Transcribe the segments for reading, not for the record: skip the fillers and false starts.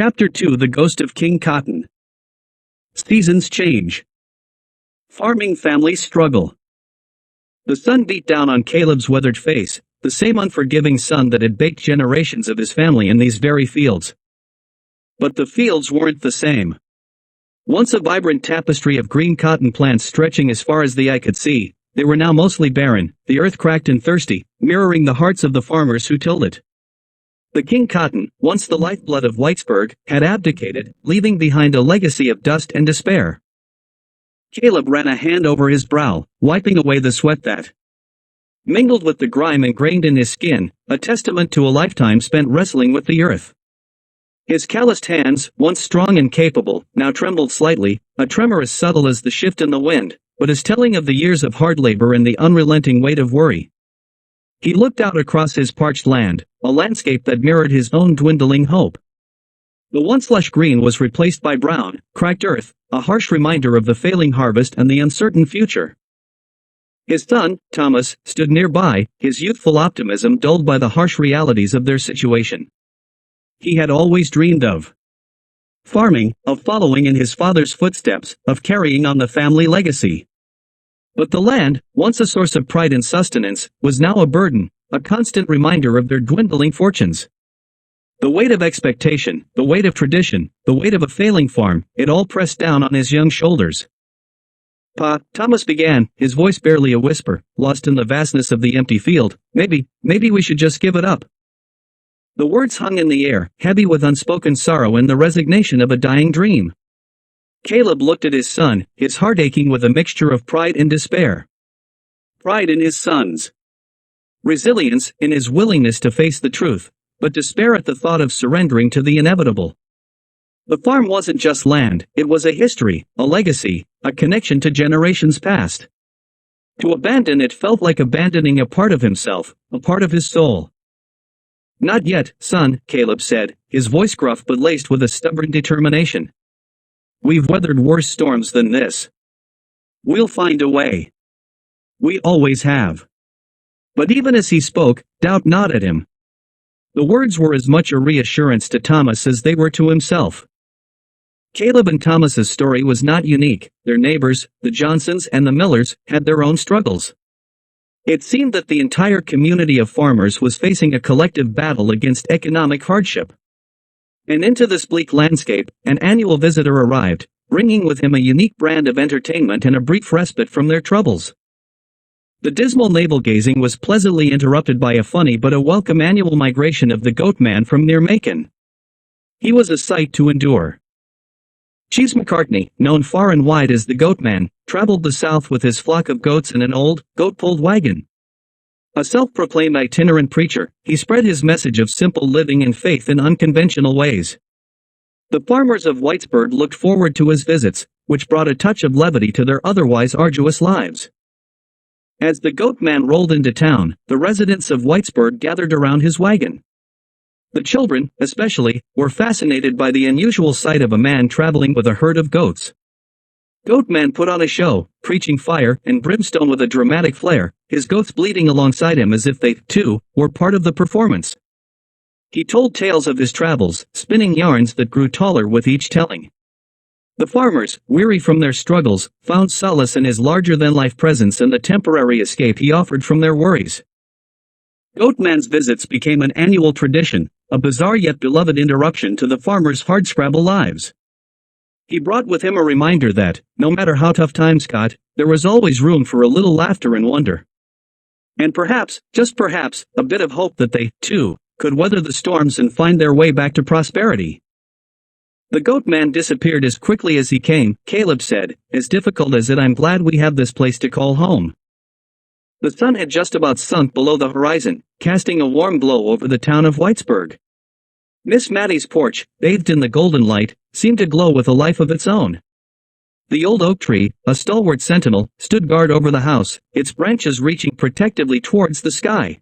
Chapter 2: The Ghost of King Cotton. Seasons change. Farming families struggle. The sun beat down on Caleb's weathered face, the same unforgiving sun that had baked generations of his family in these very fields. But the fields weren't the same. Once a vibrant tapestry of green cotton plants stretching as far as the eye could see, they were now mostly barren, the earth cracked and thirsty, mirroring the hearts of the farmers who tilled it. The King Cotton, once the lifeblood of Whitesburg, had abdicated, leaving behind a legacy of dust and despair. Caleb ran a hand over his brow, wiping away the sweat that mingled with the grime ingrained in his skin, a testament to a lifetime spent wrestling with the earth. His calloused hands, once strong and capable, now trembled slightly, a tremor as subtle as the shift in the wind, but as telling of the years of hard labor and the unrelenting weight of worry. He looked out across his parched land, a landscape that mirrored his own dwindling hope. The once lush green was replaced by brown, cracked earth, a harsh reminder of the failing harvest and the uncertain future. His son, Thomas, stood nearby, his youthful optimism dulled by the harsh realities of their situation. He had always dreamed of farming, of following in his father's footsteps, of carrying on the family legacy. But the land, once a source of pride and sustenance, was now a burden, a constant reminder of their dwindling fortunes. The weight of expectation, the weight of tradition, the weight of a failing farm, it all pressed down on his young shoulders. "Pa," Thomas began, his voice barely a whisper, lost in the vastness of the empty field, maybe we should just give it up." The words hung in the air, heavy with unspoken sorrow and the resignation of a dying dream. Caleb looked at his son, his heart aching with a mixture of pride and despair. Pride in his sons. Resilience in his willingness to face the truth, but despair at the thought of surrendering to the inevitable. The farm wasn't just land, it was a history, a legacy, a connection to generations past. To abandon it felt like abandoning a part of himself, a part of his soul. "Not yet, son," Caleb said, his voice gruff but laced with a stubborn determination. "We've weathered worse storms than this. We'll find a way. We always have." But even as he spoke, doubt gnawed at him. The words were as much a reassurance to Thomas as they were to himself. Caleb and Thomas's story was not unique. Their neighbors, the Johnsons and the Millers, had their own struggles. It seemed that the entire community of farmers was facing a collective battle against economic hardship. And into this bleak landscape, an annual visitor arrived, bringing with him a unique brand of entertainment and a brief respite from their troubles. The dismal navel-gazing was pleasantly interrupted by a funny but a welcome annual migration of the goat man from near Macon. He was a sight to endure. Cheese McCartney, known far and wide as the Goat Man, traveled the South with his flock of goats in an old, goat-pulled wagon. A self-proclaimed itinerant preacher, he spread his message of simple living and faith in unconventional ways. The farmers of Whitesburg looked forward to his visits, which brought a touch of levity to their otherwise arduous lives. As the Goat Man rolled into town, the residents of Whitesburg gathered around his wagon. The children, especially, were fascinated by the unusual sight of a man traveling with a herd of goats. Goat Man put on a show, preaching fire and brimstone with a dramatic flair, his goats bleating alongside him as if they, too, were part of the performance. He told tales of his travels, spinning yarns that grew taller with each telling. The farmers, weary from their struggles, found solace in his larger-than-life presence and the temporary escape he offered from their worries. Goat Man's visits became an annual tradition, a bizarre yet beloved interruption to the farmers' hardscrabble lives. He brought with him a reminder that, no matter how tough times got, there was always room for a little laughter and wonder. And perhaps, just perhaps, a bit of hope that they, too, could weather the storms and find their way back to prosperity. The Goat Man disappeared as quickly as he came, Caleb said, "As difficult as it, I'm glad we have this place to call home." The sun had just about sunk below the horizon, casting a warm glow over the town of Whitesburg. Miss Mattie's porch, bathed in the golden light, seemed to glow with a life of its own. The old oak tree, a stalwart sentinel, stood guard over the house, its branches reaching protectively towards the sky.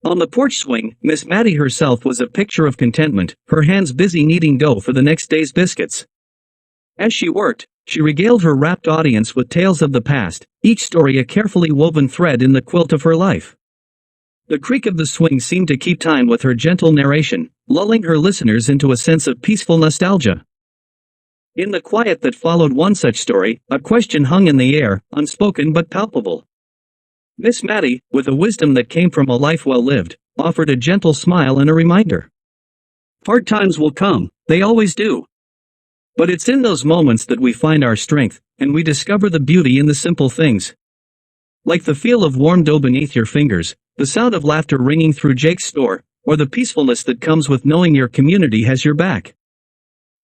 On the porch swing, Miss Mattie herself was a picture of contentment, her hands busy kneading dough for the next day's biscuits. As she worked, she regaled her rapt audience with tales of the past, each story a carefully woven thread in the quilt of her life. The creak of the swing seemed to keep time with her gentle narration, lulling her listeners into a sense of peaceful nostalgia. In the quiet that followed one such story, a question hung in the air, unspoken but palpable. Miss Mattie, with a wisdom that came from a life well lived, offered a gentle smile and a reminder. Hard times will come, they always do. But it's in those moments that we find our strength, and we discover the beauty in the simple things. Like the feel of warm dough beneath your fingers, the sound of laughter ringing through Jake's store, or the peacefulness that comes with knowing your community has your back.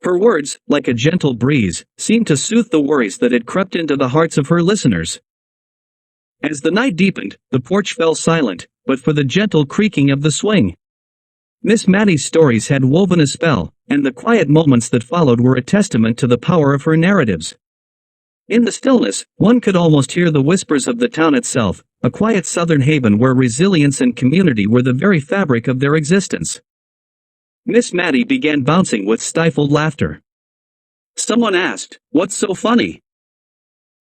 Her words, like a gentle breeze, seemed to soothe the worries that had crept into the hearts of her listeners. As the night deepened, the porch fell silent, but for the gentle creaking of the swing. Miss Mattie's stories had woven a spell, and the quiet moments that followed were a testament to the power of her narratives. In the stillness, one could almost hear the whispers of the town itself, a quiet southern haven where resilience and community were the very fabric of their existence. Miss Mattie began bouncing with stifled laughter. Someone asked, "What's so funny?"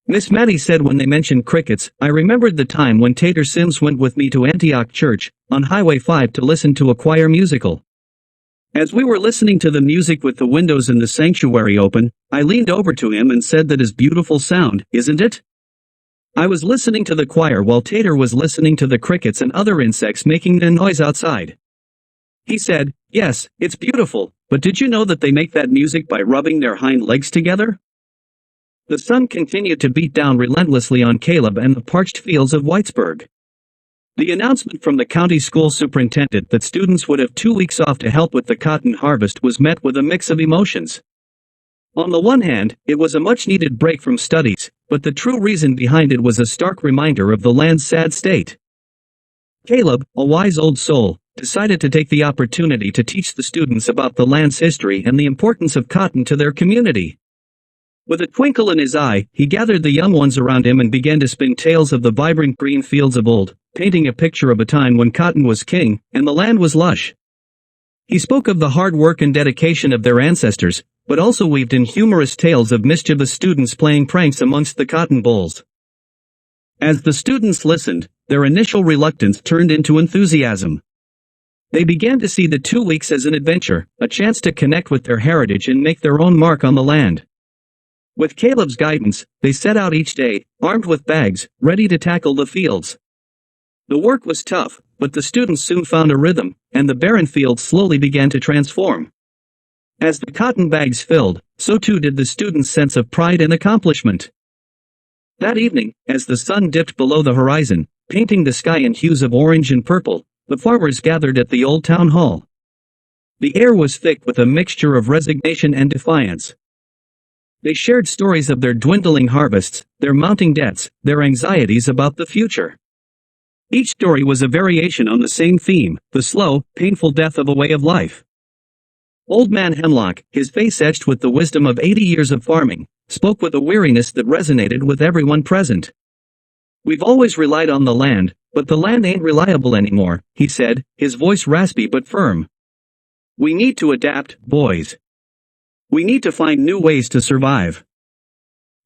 Miss Mattie said when they mentioned crickets, "I remembered the time when Tater Sims went with me to Antioch Church, on Highway 5 to listen to a choir musical. As we were listening to the music with the windows in the sanctuary open, I leaned over to him and said that is beautiful sound, isn't it? I was listening to the choir while Tater was listening to the crickets and other insects making the noise outside. He said, yes, it's beautiful, but did you know that they make that music by rubbing their hind legs together?" The sun continued to beat down relentlessly on Caleb and the parched fields of Whitesburg. The announcement from the county school superintendent that students would have 2 weeks off to help with the cotton harvest was met with a mix of emotions. On the one hand, it was a much-needed break from studies, but the true reason behind it was a stark reminder of the land's sad state. Caleb, a wise old soul, decided to take the opportunity to teach the students about the land's history and the importance of cotton to their community. With a twinkle in his eye, he gathered the young ones around him and began to spin tales of the vibrant green fields of old, painting a picture of a time when cotton was king, and the land was lush. He spoke of the hard work and dedication of their ancestors, but also weaved in humorous tales of mischievous students playing pranks amongst the cotton bolls. As the students listened, their initial reluctance turned into enthusiasm. They began to see the 2 weeks as an adventure, a chance to connect with their heritage and make their own mark on the land. With Caleb's guidance, they set out each day, armed with bags, ready to tackle the fields. The work was tough, but the students soon found a rhythm, and the barren fields slowly began to transform. As the cotton bags filled, so too did the students' sense of pride and accomplishment. That evening, as the sun dipped below the horizon, painting the sky in hues of orange and purple, the farmers gathered at the old town hall. The air was thick with a mixture of resignation and defiance. They shared stories of their dwindling harvests, their mounting debts, their anxieties about the future. Each story was a variation on the same theme, the slow, painful death of a way of life. Old Man Hemlock, his face etched with the wisdom of 80 years of farming, spoke with a weariness that resonated with everyone present. "We've always relied on the land, but the land ain't reliable anymore," he said, his voice raspy but firm. "We need to adapt, boys. We need to find new ways to survive."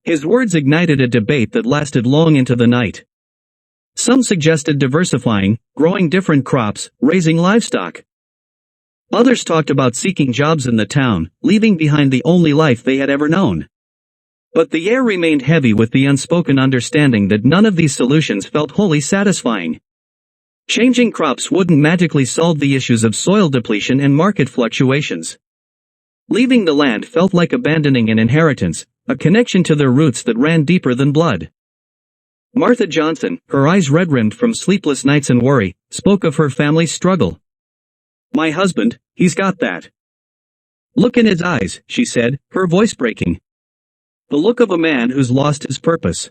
His words ignited a debate that lasted long into the night. Some suggested diversifying, growing different crops, raising livestock. Others talked about seeking jobs in the town, leaving behind the only life they had ever known. But the air remained heavy with the unspoken understanding that none of these solutions felt wholly satisfying. Changing crops wouldn't magically solve the issues of soil depletion and market fluctuations. Leaving the land felt like abandoning an inheritance, a connection to their roots that ran deeper than blood. Martha Johnson, her eyes red-rimmed from sleepless nights and worry, spoke of her family's struggle. "My husband, he's got that look in his eyes," she said, her voice breaking. "The look of a man who's lost his purpose."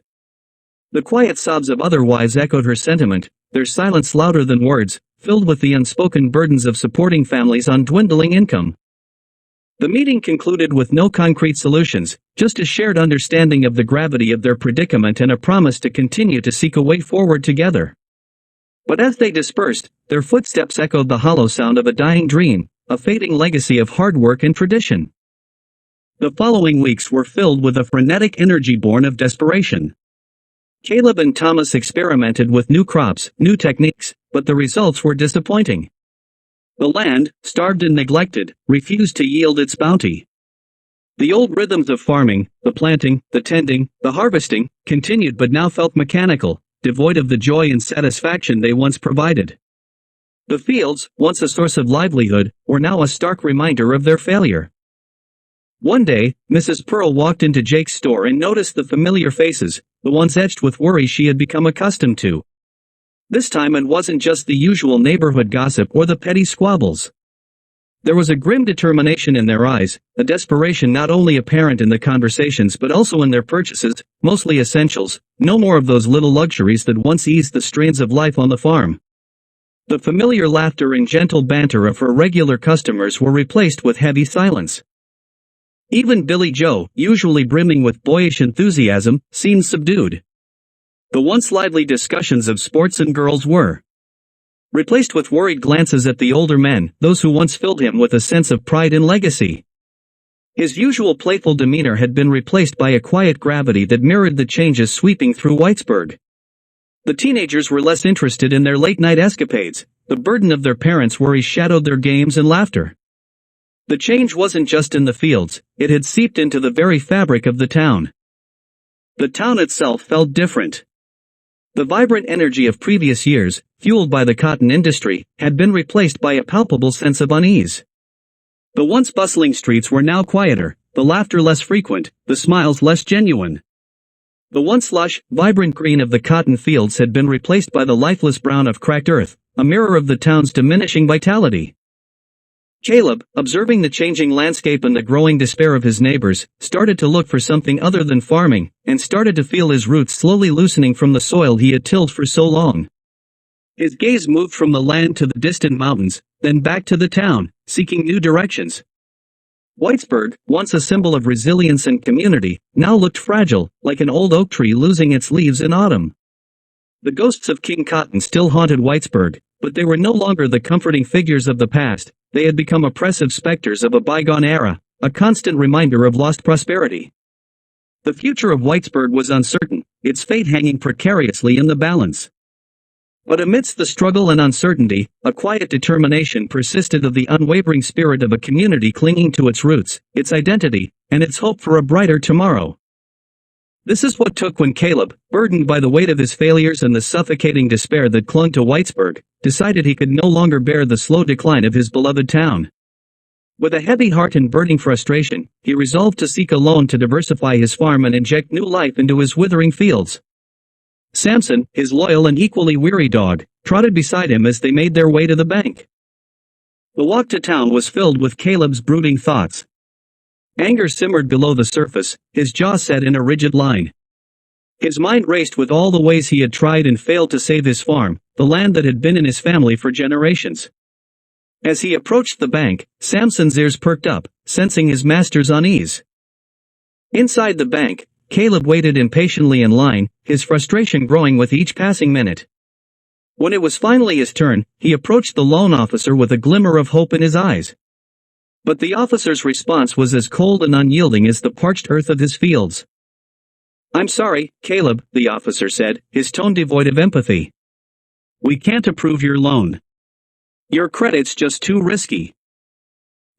The quiet sobs of other wives echoed her sentiment, their silence louder than words, filled with the unspoken burdens of supporting families on dwindling income. The meeting concluded with no concrete solutions, just a shared understanding of the gravity of their predicament and a promise to continue to seek a way forward together. But as they dispersed, their footsteps echoed the hollow sound of a dying dream, a fading legacy of hard work and tradition. The following weeks were filled with a frenetic energy born of desperation. Caleb and Thomas experimented with new crops, new techniques, but the results were disappointing. The land, starved and neglected, refused to yield its bounty. The old rhythms of farming, the planting, the tending, the harvesting, continued but now felt mechanical, devoid of the joy and satisfaction they once provided. The fields, once a source of livelihood, were now a stark reminder of their failure. One day, Mrs. Pearl walked into Jake's store and noticed the familiar faces, the ones etched with worry she had become accustomed to. This time it wasn't just the usual neighborhood gossip or the petty squabbles. There was a grim determination in their eyes, a desperation not only apparent in the conversations but also in their purchases, mostly essentials, no more of those little luxuries that once eased the strains of life on the farm. The familiar laughter and gentle banter of her regular customers were replaced with heavy silence. Even Billy Joe, usually brimming with boyish enthusiasm, seemed subdued. The once lively discussions of sports and girls were replaced with worried glances at the older men, those who once filled him with a sense of pride and legacy. His usual playful demeanor had been replaced by a quiet gravity that mirrored the changes sweeping through Whitesburg. The teenagers were less interested in their late-night escapades, the burden of their parents' worries shadowed their games and laughter. The change wasn't just in the fields, it had seeped into the very fabric of the town. The town itself felt different. The vibrant energy of previous years, fueled by the cotton industry, had been replaced by a palpable sense of unease. The once bustling streets were now quieter, the laughter less frequent, the smiles less genuine. The once lush, vibrant green of the cotton fields had been replaced by the lifeless brown of cracked earth, a mirror of the town's diminishing vitality. Caleb, observing the changing landscape and the growing despair of his neighbors, started to look for something other than farming, and started to feel his roots slowly loosening from the soil he had tilled for so long. His gaze moved from the land to the distant mountains, then back to the town, seeking new directions. Whitesburg, once a symbol of resilience and community, now looked fragile, like an old oak tree losing its leaves in autumn. The ghosts of King Cotton still haunted Whitesburg, but they were no longer the comforting figures of the past. They had become oppressive specters of a bygone era, a constant reminder of lost prosperity. The future of Whitesburg was uncertain, its fate hanging precariously in the balance. But amidst the struggle and uncertainty, a quiet determination persisted of the unwavering spirit of a community clinging to its roots, its identity, and its hope for a brighter tomorrow. This is what took when Caleb, burdened by the weight of his failures and the suffocating despair that clung to Whitesburg, decided he could no longer bear the slow decline of his beloved town. With a heavy heart and burning frustration, he resolved to seek a loan to diversify his farm and inject new life into his withering fields. Samson, his loyal and equally weary dog, trotted beside him as they made their way to the bank. The walk to town was filled with Caleb's brooding thoughts. Anger simmered below the surface, his jaw set in a rigid line. His mind raced with all the ways he had tried and failed to save his farm, the land that had been in his family for generations. As he approached the bank, Samson's ears perked up, sensing his master's unease. Inside the bank, Caleb waited impatiently in line, his frustration growing with each passing minute. When it was finally his turn, he approached the loan officer with a glimmer of hope in his eyes. But the officer's response was as cold and unyielding as the parched earth of his fields. "I'm sorry, Caleb," the officer said, his tone devoid of empathy. "We can't approve your loan. Your credit's just too risky."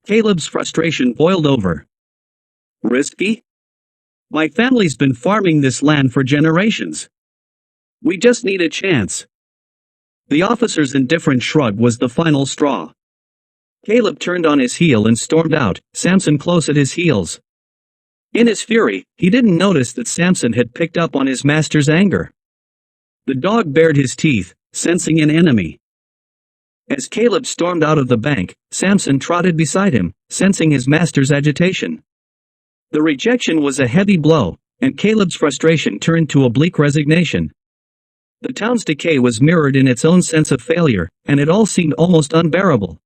Caleb's frustration boiled over. "Risky? My family's been farming this land for generations. We just need a chance." The officer's indifferent shrug was the final straw. Caleb turned on his heel and stormed out, Samson close at his heels. In his fury, he didn't notice that Samson had picked up on his master's anger. The dog bared his teeth, sensing an enemy. As Caleb stormed out of the bank, Samson trotted beside him, sensing his master's agitation. The rejection was a heavy blow, and Caleb's frustration turned to a bleak resignation. The town's decay was mirrored in its own sense of failure, and it all seemed almost unbearable.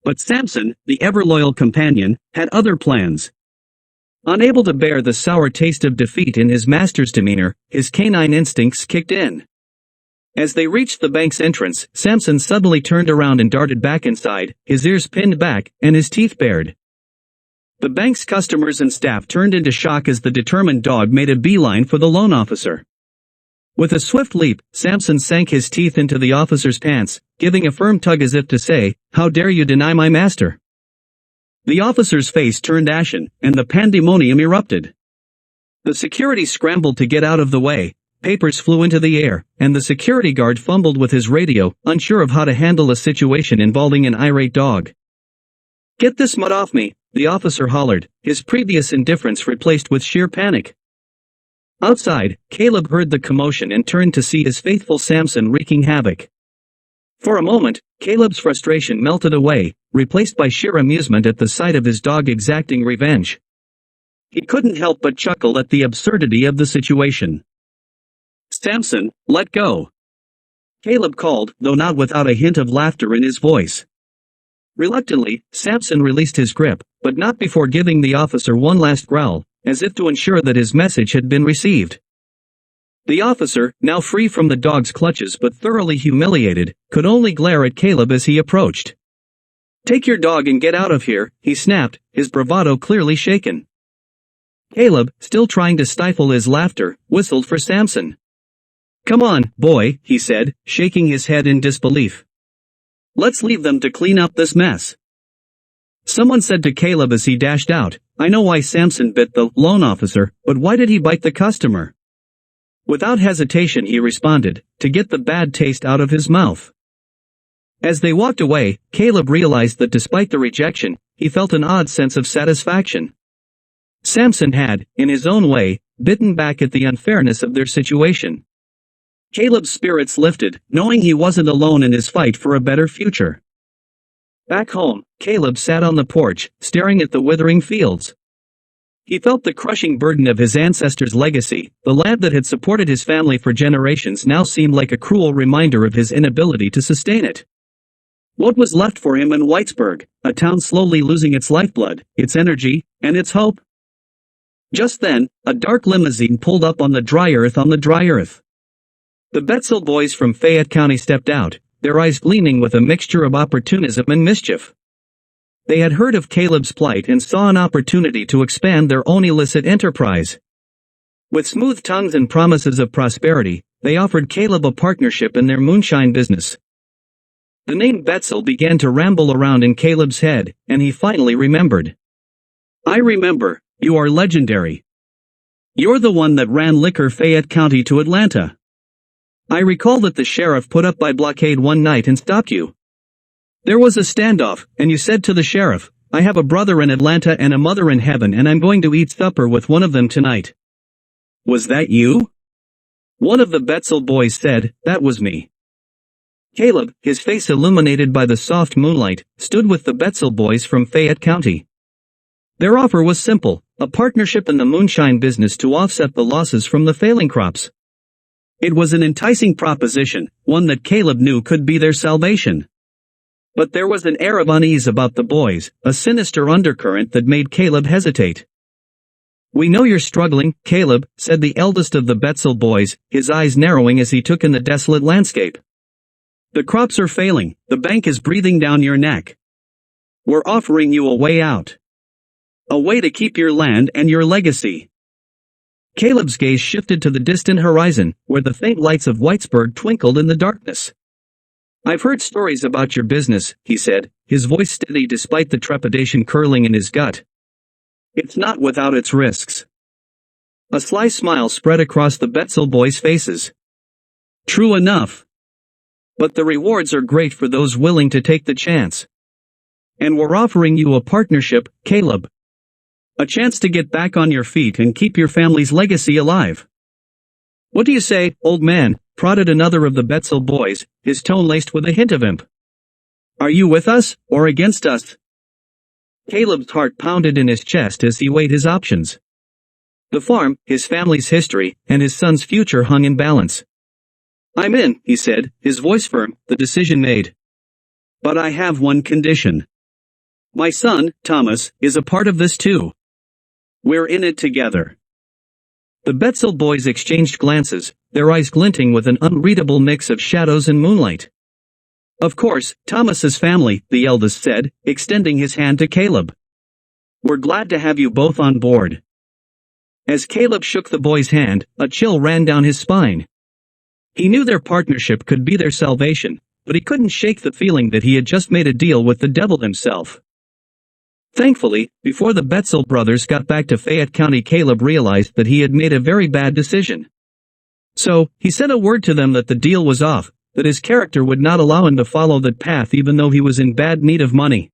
But Samson, the ever-loyal companion, had other plans. Unable to bear the sour taste of defeat in his master's demeanor, his canine instincts kicked in. As they reached the bank's entrance, Samson suddenly turned around and darted back inside, his ears pinned back, and his teeth bared. The bank's customers and staff turned into shock as the determined dog made a beeline for the loan officer. With a swift leap, Samson sank his teeth into the officer's pants, giving a firm tug as if to say, "How dare you deny my master?" The officer's face turned ashen, and the pandemonium erupted. The security scrambled to get out of the way, papers flew into the air, and the security guard fumbled with his radio, unsure of how to handle a situation involving an irate dog. "Get this mutt off me," the officer hollered, his previous indifference replaced with sheer panic. Outside, Caleb heard the commotion and turned to see his faithful Samson wreaking havoc. For a moment, Caleb's frustration melted away, replaced by sheer amusement at the sight of his dog exacting revenge. He couldn't help but chuckle at the absurdity of the situation. "Samson, let go," Caleb called, though not without a hint of laughter in his voice. Reluctantly, Samson released his grip, but not before giving the officer one last growl, as if to ensure that his message had been received. The officer, now free from the dog's clutches but thoroughly humiliated, could only glare at Caleb as he approached. "Take your dog and get out of here," he snapped, his bravado clearly shaken. Caleb, still trying to stifle his laughter, whistled for Samson. "Come on, boy," he said, shaking his head in disbelief. "Let's leave them to clean up this mess." Someone said to Caleb as he dashed out, "I know why Samson bit the loan officer, but why did he bite the customer?" Without hesitation he responded, "To get the bad taste out of his mouth." As they walked away, Caleb realized that despite the rejection, he felt an odd sense of satisfaction. Samson had, in his own way, bitten back at the unfairness of their situation. Caleb's spirits lifted, knowing he wasn't alone in his fight for a better future. Back home, Caleb sat on the porch, staring at the withering fields. He felt the crushing burden of his ancestors' legacy. The land that had supported his family for generations now seemed like a cruel reminder of his inability to sustain it. What was left for him in Whitesburg, a town slowly losing its lifeblood, its energy, and its hope? Just then, a dark limousine pulled up on the dry earth. The Betzel boys from Fayette County stepped out, their eyes gleaming with a mixture of opportunism and mischief. They had heard of Caleb's plight and saw an opportunity to expand their own illicit enterprise. With smooth tongues and promises of prosperity, they offered Caleb a partnership in their moonshine business. The name Betzel began to ramble around in Caleb's head, and he finally remembered. "I remember, you are legendary. You're the one that ran Liquor Fayette County to Atlanta. I recall that the sheriff put up by blockade one night and stopped you. There was a standoff, and you said to the sheriff, 'I have a brother in Atlanta and a mother in heaven and I'm going to eat supper with one of them tonight.' Was that you?" One of the Betzel boys said, "That was me." Caleb, his face illuminated by the soft moonlight, stood with the Betzel boys from Fayette County. Their offer was simple, a partnership in the moonshine business to offset the losses from the failing crops. It was an enticing proposition, one that Caleb knew could be their salvation. But there was an air of unease about the boys, a sinister undercurrent that made Caleb hesitate. "We know you're struggling, Caleb," said the eldest of the Betzel boys, his eyes narrowing as he took in the desolate landscape. "The crops are failing, the bank is breathing down your neck. We're offering you a way out. A way to keep your land and your legacy." Caleb's gaze shifted to the distant horizon, where the faint lights of Whitesburg twinkled in the darkness. "I've heard stories about your business," he said, his voice steady despite the trepidation curling in his gut. "It's not without its risks." A sly smile spread across the Betzel boys' faces. "True enough. But the rewards are great for those willing to take the chance. And we're offering you a partnership, Caleb. A chance to get back on your feet and keep your family's legacy alive. What do you say, old man?" prodded another of the Betzel boys, his tone laced with a hint of imp. "Are you with us, or against us?" Caleb's heart pounded in his chest as he weighed his options. The farm, his family's history, and his son's future hung in balance. "I'm in," he said, his voice firm, the decision made. "But I have one condition. My son, Thomas, is a part of this too. We're in it together." The Betzel boys exchanged glances, their eyes glinting with an unreadable mix of shadows and moonlight. "Of course, Thomas's family," the eldest said, extending his hand to Caleb. "We're glad to have you both on board." As Caleb shook the boy's hand, a chill ran down his spine. He knew their partnership could be their salvation, but he couldn't shake the feeling that he had just made a deal with the devil himself. Thankfully, before the Betzel brothers got back to Fayette County, Caleb realized that he had made a very bad decision. So, he sent a word to them that the deal was off, that his character would not allow him to follow that path even though he was in bad need of money.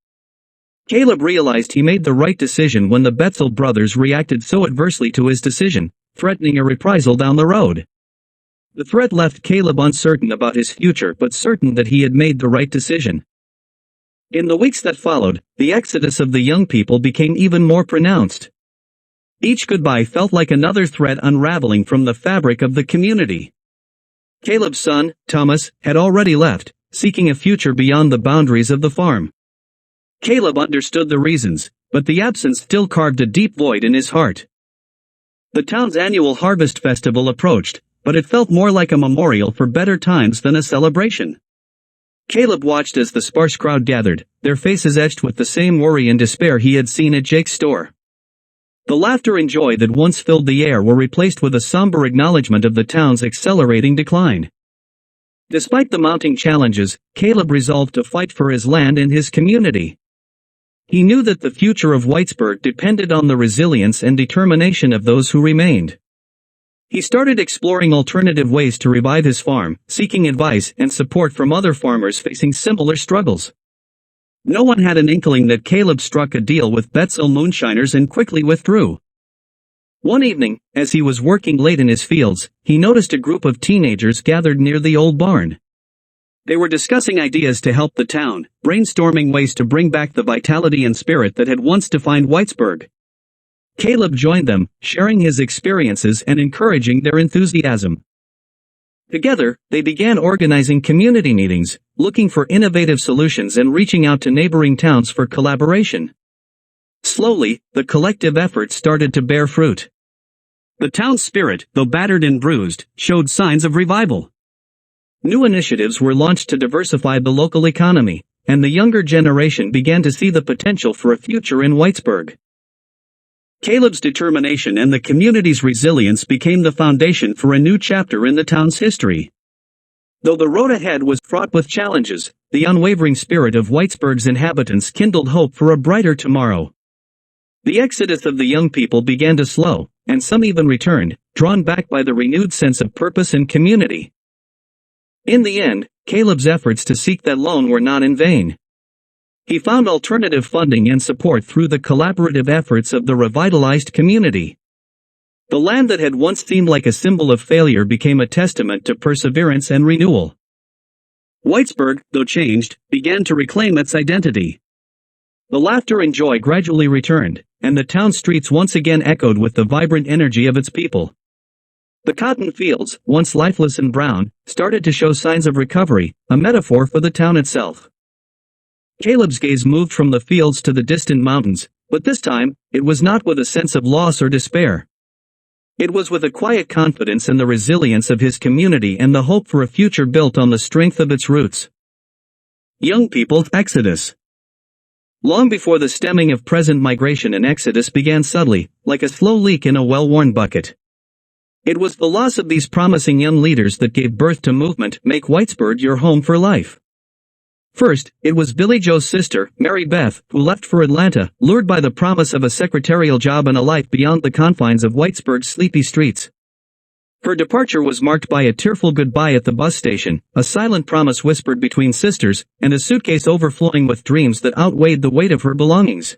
Caleb realized he made the right decision when the Betzel brothers reacted so adversely to his decision, threatening a reprisal down the road. The threat left Caleb uncertain about his future but certain that he had made the right decision. In the weeks that followed, the exodus of the young people became even more pronounced. Each goodbye felt like another thread unraveling from the fabric of the community. Caleb's son, Thomas, had already left, seeking a future beyond the boundaries of the farm. Caleb understood the reasons, but the absence still carved a deep void in his heart. The town's annual harvest festival approached, but it felt more like a memorial for better times than a celebration. Caleb watched as the sparse crowd gathered, their faces etched with the same worry and despair he had seen at Jake's store. The laughter and joy that once filled the air were replaced with a somber acknowledgement of the town's accelerating decline. Despite the mounting challenges, Caleb resolved to fight for his land and his community. He knew that the future of Whitesburg depended on the resilience and determination of those who remained. He started exploring alternative ways to revive his farm, seeking advice and support from other farmers facing similar struggles. No one had an inkling that Caleb struck a deal with Betzel moonshiners and quickly withdrew. One evening, as he was working late in his fields, he noticed a group of teenagers gathered near the old barn. They were discussing ideas to help the town, brainstorming ways to bring back the vitality and spirit that had once defined Whitesburg. Caleb joined them, sharing his experiences and encouraging their enthusiasm. Together, they began organizing community meetings, looking for innovative solutions and reaching out to neighboring towns for collaboration. Slowly, the collective effort started to bear fruit. The town's spirit, though battered and bruised, showed signs of revival. New initiatives were launched to diversify the local economy, and the younger generation began to see the potential for a future in Whitesburg. Caleb's determination and the community's resilience became the foundation for a new chapter in the town's history. Though the road ahead was fraught with challenges, the unwavering spirit of Whitesburg's inhabitants kindled hope for a brighter tomorrow. The exodus of the young people began to slow, and some even returned, drawn back by the renewed sense of purpose and community. In the end, Caleb's efforts to seek that loan were not in vain. He found alternative funding and support through the collaborative efforts of the revitalized community. The land that had once seemed like a symbol of failure became a testament to perseverance and renewal. Whitesburg, though changed, began to reclaim its identity. The laughter and joy gradually returned, and the town streets once again echoed with the vibrant energy of its people. The cotton fields, once lifeless and brown, started to show signs of recovery, a metaphor for the town itself. Caleb's gaze moved from the fields to the distant mountains, but this time, it was not with a sense of loss or despair. It was with a quiet confidence in the resilience of his community and the hope for a future built on the strength of its roots. Young people's exodus. Long before the stemming of present migration and exodus began subtly, like a slow leak in a well-worn bucket. It was the loss of these promising young leaders that gave birth to movement Make Whitesburg Your Home for Life. First, it was Billy Joe's sister, Mary Beth, who left for Atlanta, lured by the promise of a secretarial job and a life beyond the confines of Whitesburg's sleepy streets. Her departure was marked by a tearful goodbye at the bus station, a silent promise whispered between sisters, and a suitcase overflowing with dreams that outweighed the weight of her belongings.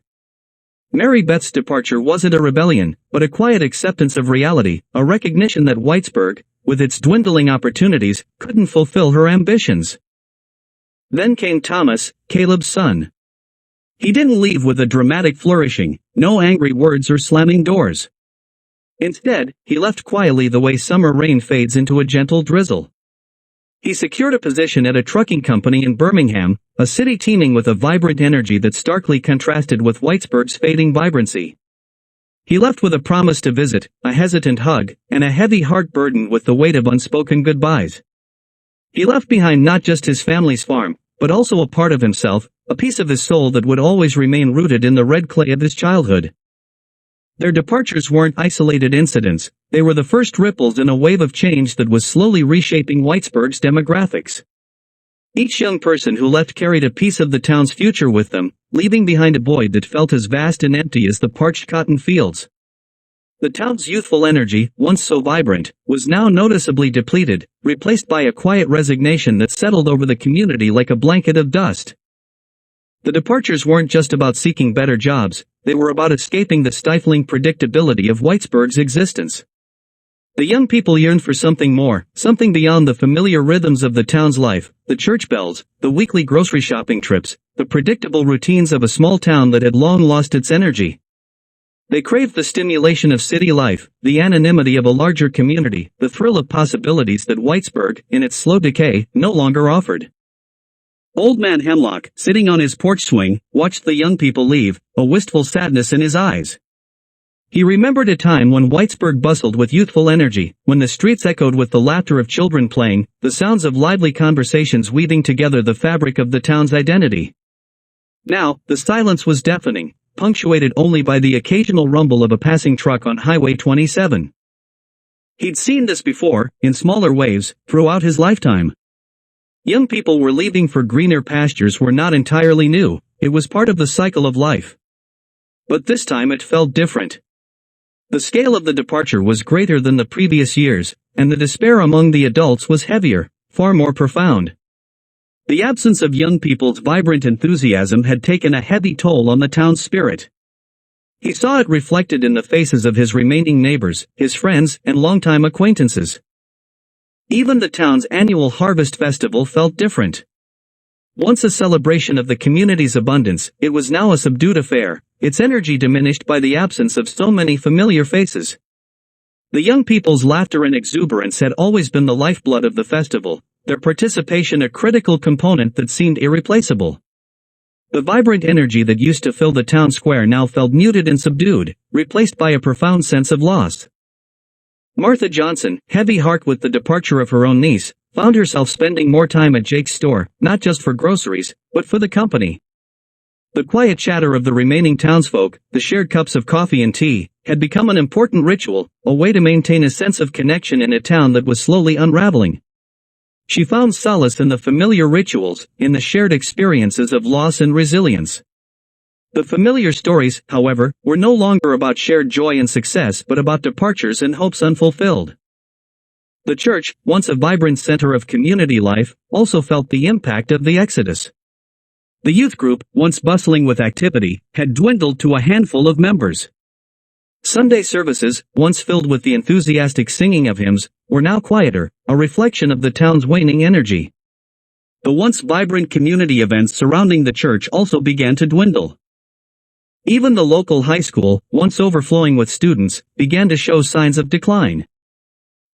Mary Beth's departure wasn't a rebellion, but a quiet acceptance of reality, a recognition that Whitesburg, with its dwindling opportunities, couldn't fulfill her ambitions. Then came Thomas, Caleb's son. He didn't leave with a dramatic flourishing, no angry words or slamming doors. Instead, he left quietly the way summer rain fades into a gentle drizzle. He secured a position at a trucking company in Birmingham, a city teeming with a vibrant energy that starkly contrasted with Whitesburg's fading vibrancy. He left with a promise to visit, a hesitant hug, and a heavy heart burdened with the weight of unspoken goodbyes. He left behind not just his family's farm, but also a part of himself, a piece of his soul that would always remain rooted in the red clay of his childhood. Their departures weren't isolated incidents, they were the first ripples in a wave of change that was slowly reshaping Whitesburg's demographics. Each young person who left carried a piece of the town's future with them, leaving behind a void that felt as vast and empty as the parched cotton fields. The town's youthful energy, once so vibrant, was now noticeably depleted, replaced by a quiet resignation that settled over the community like a blanket of dust. The departures weren't just about seeking better jobs, they were about escaping the stifling predictability of Whitesburg's existence. The young people yearned for something more, something beyond the familiar rhythms of the town's life, the church bells, the weekly grocery shopping trips, the predictable routines of a small town that had long lost its energy. They craved the stimulation of city life, the anonymity of a larger community, the thrill of possibilities that Whitesburg, in its slow decay, no longer offered. Old Man Hemlock, sitting on his porch swing, watched the young people leave, a wistful sadness in his eyes. He remembered a time when Whitesburg bustled with youthful energy, when the streets echoed with the laughter of children playing, the sounds of lively conversations weaving together the fabric of the town's identity. Now, the silence was deafening, punctuated only by the occasional rumble of a passing truck on Highway 27. He'd seen this before, in smaller waves, throughout his lifetime. Young people were leaving for greener pastures were not entirely new, it was part of the cycle of life. But this time it felt different. The scale of the departure was greater than the previous years, and the despair among the adults was heavier, far more profound. The absence of young people's vibrant enthusiasm had taken a heavy toll on the town's spirit. He saw it reflected in the faces of his remaining neighbors, his friends, and longtime acquaintances. Even the town's annual harvest festival felt different. Once a celebration of the community's abundance, it was now a subdued affair, its energy diminished by the absence of so many familiar faces. The young people's laughter and exuberance had always been the lifeblood of the festival, their participation a critical component that seemed irreplaceable. The vibrant energy that used to fill the town square now felt muted and subdued, replaced by a profound sense of loss. Martha Johnson, heavy heart with the departure of her own niece, found herself spending more time at Jake's store, not just for groceries, but for the company. The quiet chatter of the remaining townsfolk, the shared cups of coffee and tea, had become an important ritual, a way to maintain a sense of connection in a town that was slowly unraveling. She found solace in the familiar rituals, in the shared experiences of loss and resilience. The familiar stories, however, were no longer about shared joy and success but about departures and hopes unfulfilled. The church, once a vibrant center of community life, also felt the impact of the exodus. The youth group, once bustling with activity, had dwindled to a handful of members. Sunday services, once filled with the enthusiastic singing of hymns, were now quieter, a reflection of the town's waning energy. The once vibrant community events surrounding the church also began to dwindle. Even the local high school, once overflowing with students, began to show signs of decline.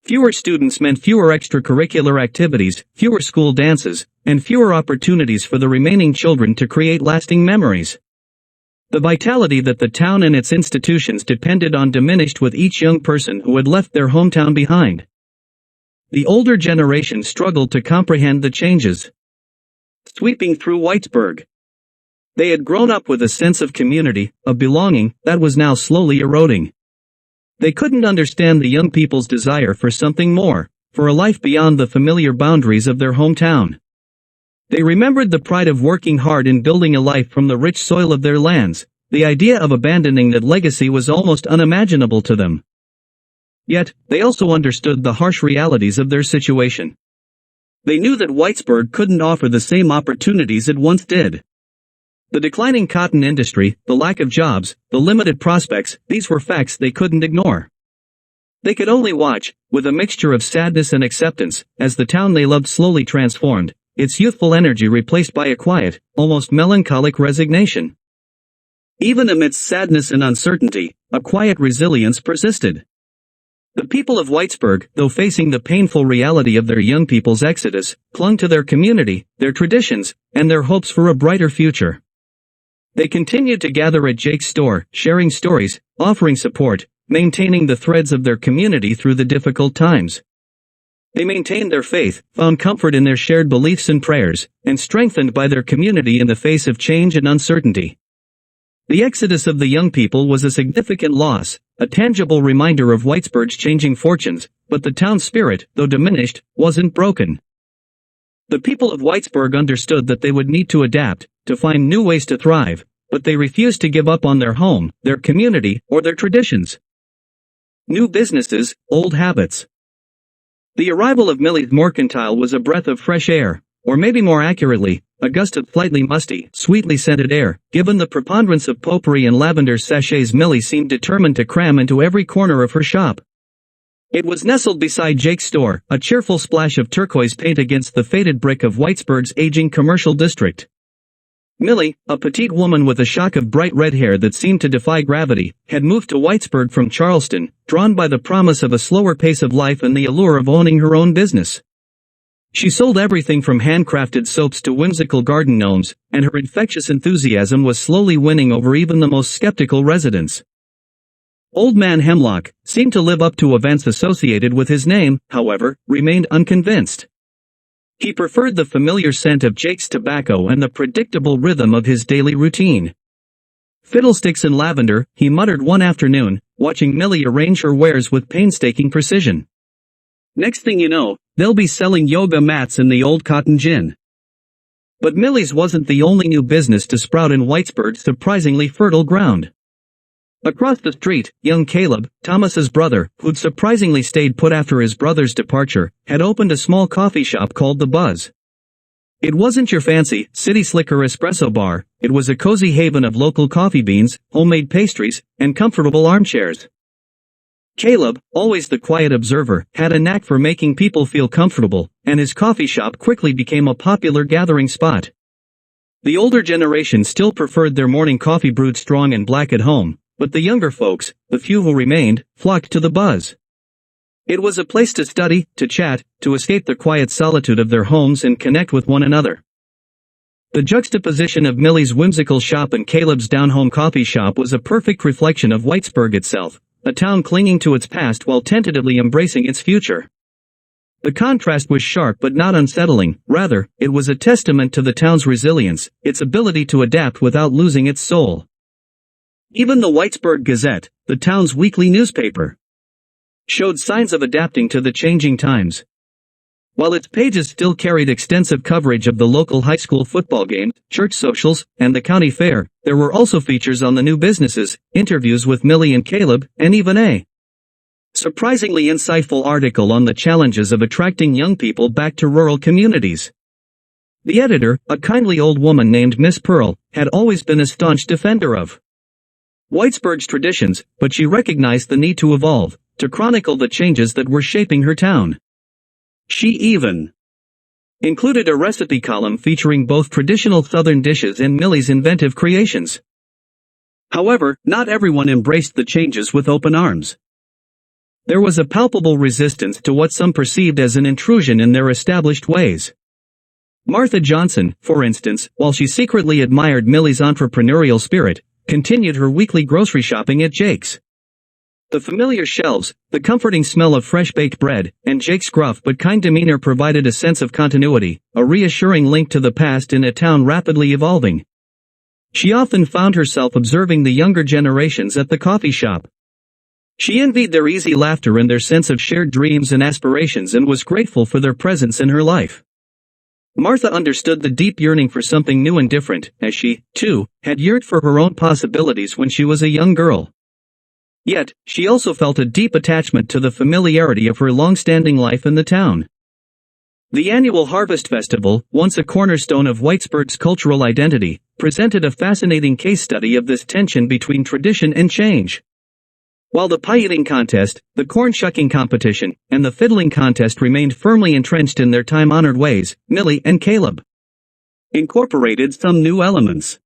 Fewer students meant fewer extracurricular activities, fewer school dances, and fewer opportunities for the remaining children to create lasting memories. The vitality that the town and its institutions depended on diminished with each young person who had left their hometown behind. The older generation struggled to comprehend the changes sweeping through Whitesburg. They had grown up with a sense of community, of belonging, that was now slowly eroding. They couldn't understand the young people's desire for something more, for a life beyond the familiar boundaries of their hometown. They remembered the pride of working hard in building a life from the rich soil of their lands. The idea of abandoning that legacy was almost unimaginable to them. Yet, they also understood the harsh realities of their situation. They knew that Whitesburg couldn't offer the same opportunities it once did. The declining cotton industry, the lack of jobs, the limited prospects, these were facts they couldn't ignore. They could only watch, with a mixture of sadness and acceptance, as the town they loved slowly transformed, its youthful energy replaced by a quiet, almost melancholic resignation. Even amidst sadness and uncertainty, a quiet resilience persisted. The people of Whitesburg, though facing the painful reality of their young people's exodus, clung to their community, their traditions, and their hopes for a brighter future. They continued to gather at Jake's store, sharing stories, offering support, maintaining the threads of their community through the difficult times. They maintained their faith, found comfort in their shared beliefs and prayers, and strengthened by their community in the face of change and uncertainty. The exodus of the young people was a significant loss, a tangible reminder of Whitesburg's changing fortunes, but the town's spirit, though diminished, wasn't broken. The people of Whitesburg understood that they would need to adapt, to find new ways to thrive, but they refused to give up on their home, their community, or their traditions. New businesses, old habits. The arrival of Millie's Mercantile was a breath of fresh air, or maybe more accurately, a gust of slightly musty, sweetly scented air. Given the preponderance of potpourri and lavender sachets, Millie seemed determined to cram into every corner of her shop. It was nestled beside Jake's store, a cheerful splash of turquoise paint against the faded brick of Whitesburg's aging commercial district. Millie, a petite woman with a shock of bright red hair that seemed to defy gravity, had moved to Whitesburg from Charleston, drawn by the promise of a slower pace of life and the allure of owning her own business. She sold everything from handcrafted soaps to whimsical garden gnomes, and her infectious enthusiasm was slowly winning over even the most skeptical residents. Old Man Hemlock seemed to live up to events associated with his name, however, remained unconvinced. He preferred the familiar scent of Jake's tobacco and the predictable rhythm of his daily routine. Fiddlesticks and lavender, he muttered one afternoon, watching Millie arrange her wares with painstaking precision. Next thing you know, they'll be selling yoga mats in the old cotton gin. But Millie's wasn't the only new business to sprout in Whitesburg's surprisingly fertile ground. Across the street, young Caleb, Thomas's brother, who'd surprisingly stayed put after his brother's departure, had opened a small coffee shop called The Buzz. It wasn't your fancy, city slicker espresso bar, it was a cozy haven of local coffee beans, homemade pastries, and comfortable armchairs. Caleb, always the quiet observer, had a knack for making people feel comfortable, and his coffee shop quickly became a popular gathering spot. The older generation still preferred their morning coffee brewed strong and black at home, but the younger folks, the few who remained, flocked to The Buzz. It was a place to study, to chat, to escape the quiet solitude of their homes and connect with one another. The juxtaposition of Millie's whimsical shop and Caleb's down-home coffee shop was a perfect reflection of Whitesburg itself, a town clinging to its past while tentatively embracing its future. The contrast was sharp but not unsettling, rather, it was a testament to the town's resilience, its ability to adapt without losing its soul. Even the Whitesburg Gazette, the town's weekly newspaper, showed signs of adapting to the changing times. While its pages still carried extensive coverage of the local high school football games, church socials, and the county fair, there were also features on the new businesses, interviews with Millie and Caleb, and even a surprisingly insightful article on the challenges of attracting young people back to rural communities. The editor, a kindly old woman named Miss Pearl, had always been a staunch defender of Whitesburg's traditions, but she recognized the need to evolve, to chronicle the changes that were shaping her town. She even included a recipe column featuring both traditional Southern dishes and Millie's inventive creations. However, not everyone embraced the changes with open arms. There was a palpable resistance to what some perceived as an intrusion in their established ways. Martha Johnson, for instance, while she secretly admired Millie's entrepreneurial spirit, continued her weekly grocery shopping at Jake's. The familiar shelves, the comforting smell of fresh-baked bread, and Jake's gruff but kind demeanor provided a sense of continuity, a reassuring link to the past in a town rapidly evolving. She often found herself observing the younger generations at the coffee shop. She envied their easy laughter and their sense of shared dreams and aspirations and was grateful for their presence in her life. Martha understood the deep yearning for something new and different, as she, too, had yearned for her own possibilities when she was a young girl. Yet, she also felt a deep attachment to the familiarity of her long-standing life in the town. The annual Harvest Festival, once a cornerstone of Whitesburg's cultural identity, presented a fascinating case study of this tension between tradition and change. While the pie-eating contest, the corn-shucking competition, and the fiddling contest remained firmly entrenched in their time-honored ways, Millie and Caleb incorporated some new elements.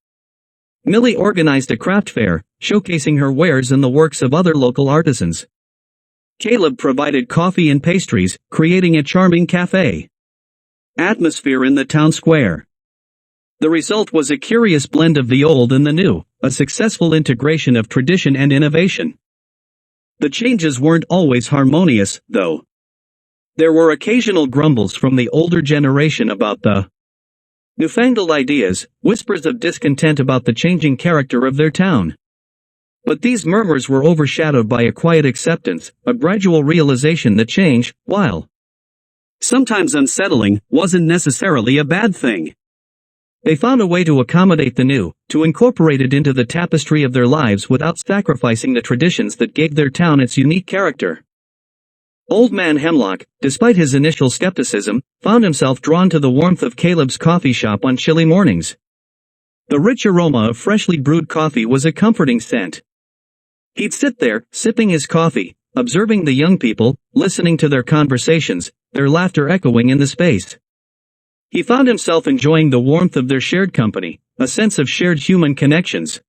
Millie organized a craft fair, showcasing her wares and the works of other local artisans. Caleb provided coffee and pastries, creating a charming cafe atmosphere in the town square. The result was a curious blend of the old and the new, a successful integration of tradition and innovation. The changes weren't always harmonious, though. There were occasional grumbles from the older generation about the Newfangled ideas, whispers of discontent about the changing character of their town. But these murmurs were overshadowed by a quiet acceptance, a gradual realization that change, while sometimes unsettling, wasn't necessarily a bad thing. They found a way to accommodate the new, to incorporate it into the tapestry of their lives without sacrificing the traditions that gave their town its unique character. Old Man Hemlock, despite his initial skepticism, found himself drawn to the warmth of Caleb's coffee shop on chilly mornings. The rich aroma of freshly brewed coffee was a comforting scent. He'd sit there, sipping his coffee, observing the young people, listening to their conversations, their laughter echoing in the space. He found himself enjoying the warmth of their shared company, a sense of shared human connections.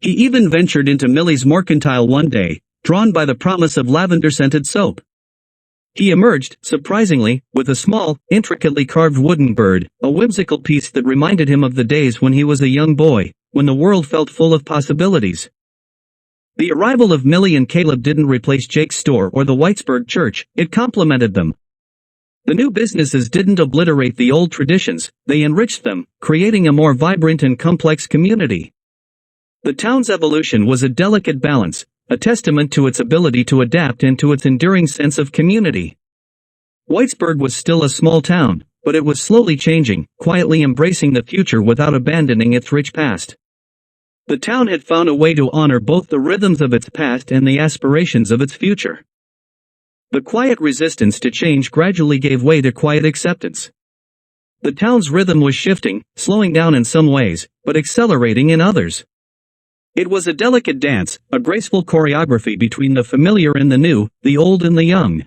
He even ventured into Millie's mercantile one day, drawn by the promise of lavender-scented soap. He emerged, surprisingly, with a small, intricately carved wooden bird, a whimsical piece that reminded him of the days when he was a young boy, when the world felt full of possibilities. The arrival of Millie and Caleb didn't replace Jake's store or the Whitesburg church, it complemented them. The new businesses didn't obliterate the old traditions, they enriched them, creating a more vibrant and complex community. The town's evolution was a delicate balance, a testament to its ability to adapt and to its enduring sense of community. Whitesburg was still a small town, but it was slowly changing, quietly embracing the future without abandoning its rich past. The town had found a way to honor both the rhythms of its past and the aspirations of its future. The quiet resistance to change gradually gave way to quiet acceptance. The town's rhythm was shifting, slowing down in some ways, but accelerating in others. It was a delicate dance, a graceful choreography between the familiar and the new, the old and the young.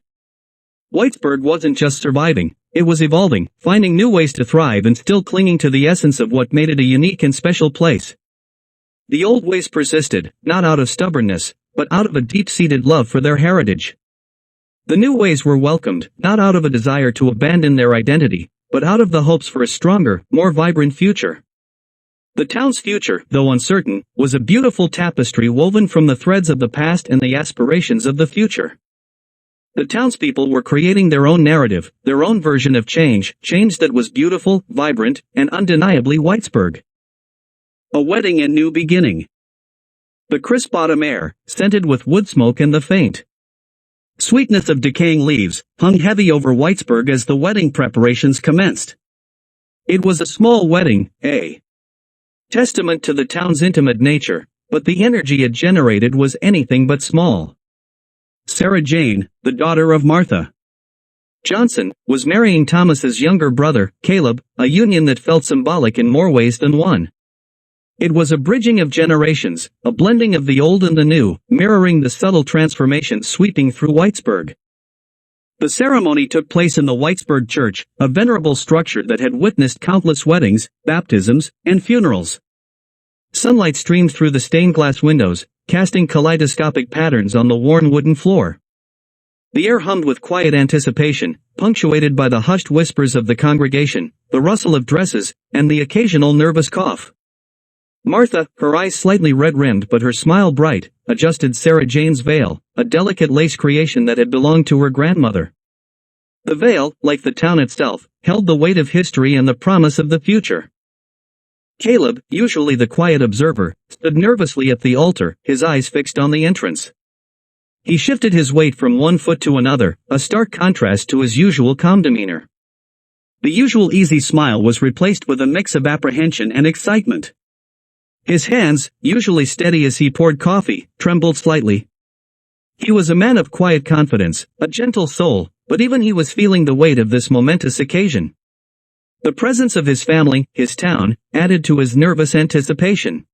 Whitesburg wasn't just surviving, it was evolving, finding new ways to thrive and still clinging to the essence of what made it a unique and special place. The old ways persisted, not out of stubbornness, but out of a deep-seated love for their heritage. The new ways were welcomed, not out of a desire to abandon their identity, but out of the hopes for a stronger, more vibrant future. The town's future, though uncertain, was a beautiful tapestry woven from the threads of the past and the aspirations of the future. The townspeople were creating their own narrative, their own version of change that was beautiful, vibrant, and undeniably Whitesburg. A wedding and new beginning. The crisp autumn air, scented with wood smoke and the faint sweetness of decaying leaves, hung heavy over Whitesburg as the wedding preparations commenced. It was a small wedding, a testament to the town's intimate nature, but the energy it generated was anything but small. Sarah Jane, the daughter of Martha Johnson, was marrying Thomas's younger brother, Caleb, a union that felt symbolic in more ways than one. It was a bridging of generations, a blending of the old and the new, mirroring the subtle transformation sweeping through Whitesburg. The ceremony took place in the Whitesburg Church, a venerable structure that had witnessed countless weddings, baptisms, and funerals. Sunlight streamed through the stained glass windows, casting kaleidoscopic patterns on the worn wooden floor. The air hummed with quiet anticipation, punctuated by the hushed whispers of the congregation, the rustle of dresses, and the occasional nervous cough. Martha, her eyes slightly red-rimmed but her smile bright, adjusted Sarah Jane's veil, a delicate lace creation that had belonged to her grandmother. The veil, like the town itself, held the weight of history and the promise of the future. Caleb, usually the quiet observer, stood nervously at the altar, his eyes fixed on the entrance. He shifted his weight from one foot to another, a stark contrast to his usual calm demeanor. The usual easy smile was replaced with a mix of apprehension and excitement. His hands, usually steady as he poured coffee, trembled slightly. He was a man of quiet confidence, a gentle soul, but even he was feeling the weight of this momentous occasion. The presence of his family, his town, added to his nervous anticipation.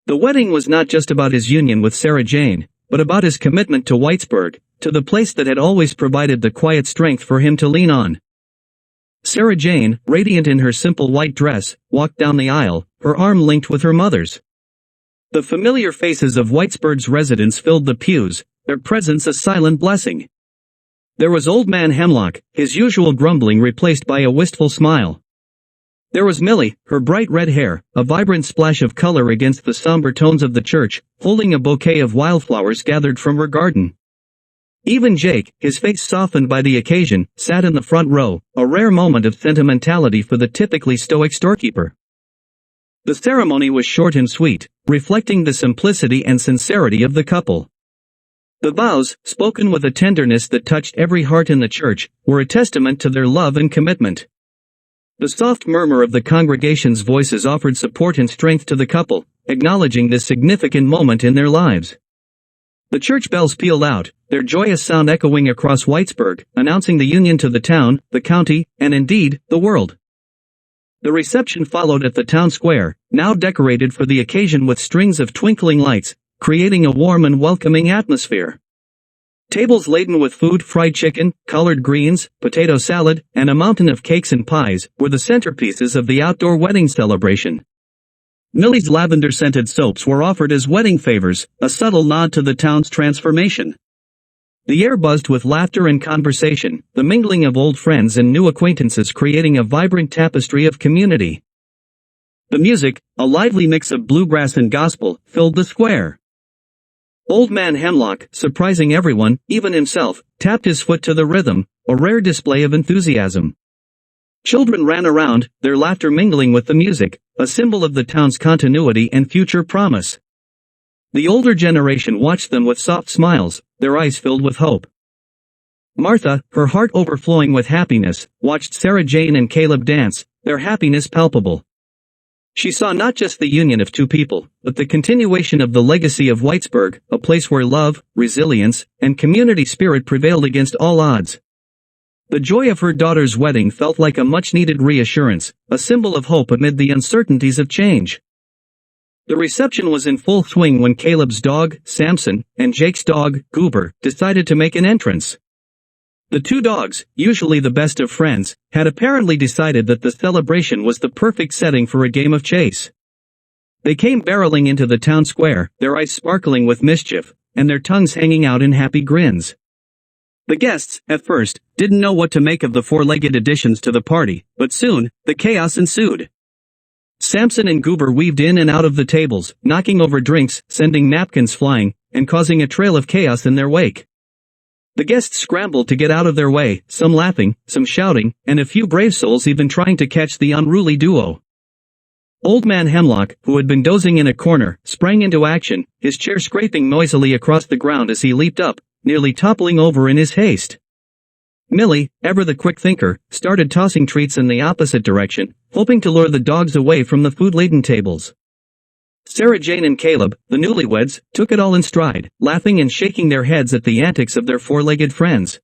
The wedding was not just about his union with Sarah Jane, but about his commitment to Whitesburg, to the place that had always provided the quiet strength for him to lean on. Sarah Jane, radiant in her simple white dress, walked down the aisle, her arm linked with her mother's. The familiar faces of Whitesburg's residents filled the pews, their presence a silent blessing. There was Old Man Hemlock, his usual grumbling replaced by a wistful smile. There was Millie, her bright red hair, a vibrant splash of color against the somber tones of the church, holding a bouquet of wildflowers gathered from her garden. Even Jake, his face softened by the occasion, sat in the front row, a rare moment of sentimentality for the typically stoic storekeeper. The ceremony was short and sweet, reflecting the simplicity and sincerity of the couple. The vows, spoken with a tenderness that touched every heart in the church, were a testament to their love and commitment. The soft murmur of the congregation's voices offered support and strength to the couple, acknowledging this significant moment in their lives. The church bells pealed out, their joyous sound echoing across Whitesburg, announcing the union to the town, the county, and indeed, the world. The reception followed at the town square, now decorated for the occasion with strings of twinkling lights, creating a warm and welcoming atmosphere. Tables laden with food, fried chicken, collard greens, potato salad, and a mountain of cakes and pies, were the centerpieces of the outdoor wedding celebration. Millie's lavender-scented soaps were offered as wedding favors, a subtle nod to the town's transformation. The air buzzed with laughter and conversation, the mingling of old friends and new acquaintances creating a vibrant tapestry of community. The music, a lively mix of bluegrass and gospel, filled the square. Old Man Hemlock, surprising everyone, even himself, tapped his foot to the rhythm, a rare display of enthusiasm. Children ran around, their laughter mingling with the music, a symbol of the town's continuity and future promise. The older generation watched them with soft smiles, their eyes filled with hope. Martha, her heart overflowing with happiness, watched Sarah Jane and Caleb dance, their happiness palpable. She saw not just the union of two people, but the continuation of the legacy of Whitesburg, a place where love, resilience, and community spirit prevailed against all odds. The joy of her daughter's wedding felt like a much-needed reassurance, a symbol of hope amid the uncertainties of change. The reception was in full swing when Caleb's dog, Samson, and Jake's dog, Goober, decided to make an entrance. The two dogs, usually the best of friends, had apparently decided that the celebration was the perfect setting for a game of chase. They came barreling into the town square, their eyes sparkling with mischief, and their tongues hanging out in happy grins. The guests, at first, didn't know what to make of the four-legged additions to the party, but soon, the chaos ensued. Samson and Goober weaved in and out of the tables, knocking over drinks, sending napkins flying, and causing a trail of chaos in their wake. The guests scrambled to get out of their way, some laughing, some shouting, and a few brave souls even trying to catch the unruly duo. Old Man Hemlock, who had been dozing in a corner, sprang into action, his chair scraping noisily across the ground as he leaped up, nearly toppling over in his haste. Millie, ever the quick thinker, started tossing treats in the opposite direction, hoping to lure the dogs away from the food-laden tables. Sarah Jane and Caleb, the newlyweds, took it all in stride, laughing and shaking their heads at the antics of their four-legged friends.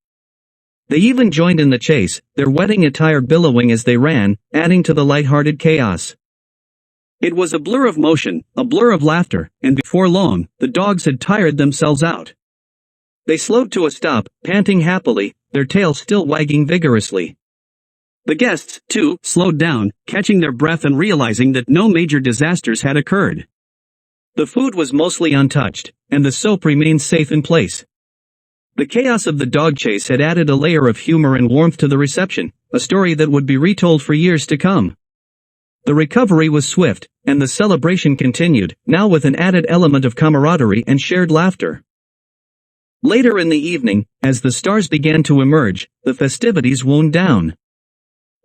They even joined in the chase, their wedding attire billowing as they ran, adding to the light-hearted chaos. It was a blur of motion, a blur of laughter, and before long, the dogs had tired themselves out. They slowed to a stop, panting happily, their tails still wagging vigorously. The guests, too, slowed down, catching their breath and realizing that no major disasters had occurred. The food was mostly untouched, and the soap remained safe in place. The chaos of the dog chase had added a layer of humor and warmth to the reception, a story that would be retold for years to come. The recovery was swift, and the celebration continued, now with an added element of camaraderie and shared laughter. Later in the evening, as the stars began to emerge, the festivities wound down.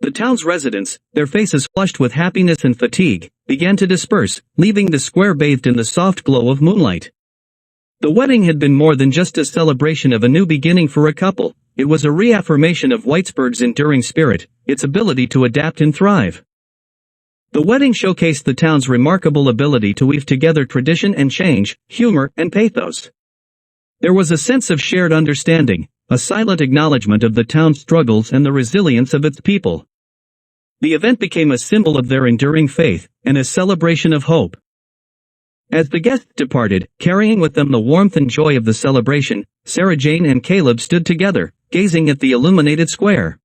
The town's residents, their faces flushed with happiness and fatigue, began to disperse, leaving the square bathed in the soft glow of moonlight. The wedding had been more than just a celebration of a new beginning for a couple, it was a reaffirmation of Whitesburg's enduring spirit, its ability to adapt and thrive. The wedding showcased the town's remarkable ability to weave together tradition and change, humor and pathos. There was a sense of shared understanding, a silent acknowledgement of the town's struggles and the resilience of its people. The event became a symbol of their enduring faith, and a celebration of hope. As the guests departed, carrying with them the warmth and joy of the celebration, Sarah Jane and Caleb stood together, gazing at the illuminated square.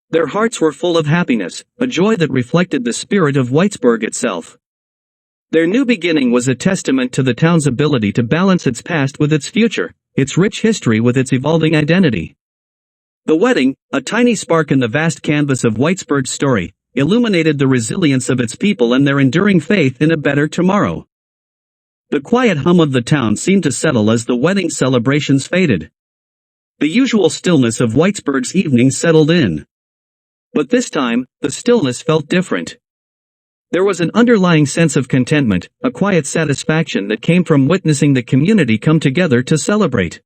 Their hearts were full of happiness, a joy that reflected the spirit of Whitesburg itself. Their new beginning was a testament to the town's ability to balance its past with its future, its rich history with its evolving identity. The wedding, a tiny spark in the vast canvas of Whitesburg's story, illuminated the resilience of its people and their enduring faith in a better tomorrow. The quiet hum of the town seemed to settle as the wedding celebrations faded. The usual stillness of Whitesburg's evening settled in. But this time, the stillness felt different. There was an underlying sense of contentment, a quiet satisfaction that came from witnessing the community come together to celebrate.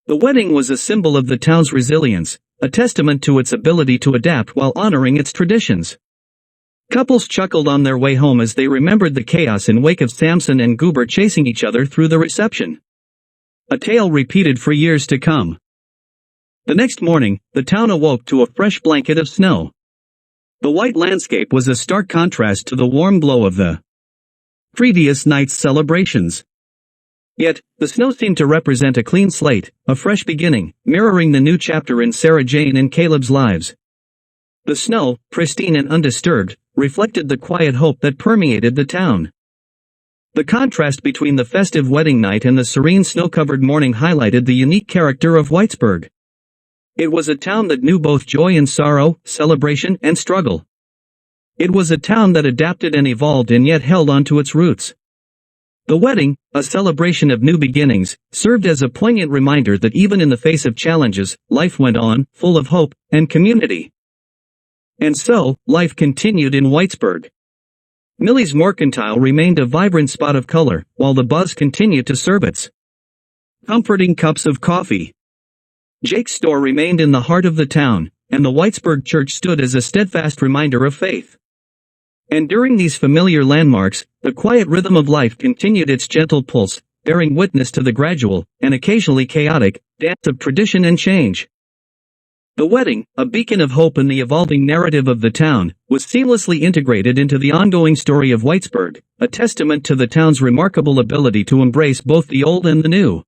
The wedding was a symbol of the town's resilience, a testament to its ability to adapt while honoring its traditions. Couples chuckled on their way home as they remembered the chaos in wake of Samson and Goober chasing each other through the reception. A tale repeated for years to come. The next morning, the town awoke to a fresh blanket of snow. The white landscape was a stark contrast to the warm glow of the previous night's celebrations. Yet, the snow seemed to represent a clean slate, a fresh beginning, mirroring the new chapter in Sarah Jane and Caleb's lives. The snow, pristine and undisturbed, reflected the quiet hope that permeated the town. The contrast between the festive wedding night and the serene snow-covered morning highlighted the unique character of Whitesburg. It was a town that knew both joy and sorrow, celebration and struggle. It was a town that adapted and evolved and yet held on to its roots. The wedding, a celebration of new beginnings, served as a poignant reminder that even in the face of challenges, life went on, full of hope and community. And so, life continued in Whitesburg. Millie's Mercantile remained a vibrant spot of color, while the buzz continued to serve its comforting cups of coffee. Jake's store remained in the heart of the town, and the Whitesburg church stood as a steadfast reminder of faith. And during these familiar landmarks, the quiet rhythm of life continued its gentle pulse, bearing witness to the gradual, and occasionally chaotic, dance of tradition and change. The wedding, a beacon of hope in the evolving narrative of the town, was seamlessly integrated into the ongoing story of Whitesburg, a testament to the town's remarkable ability to embrace both the old and the new.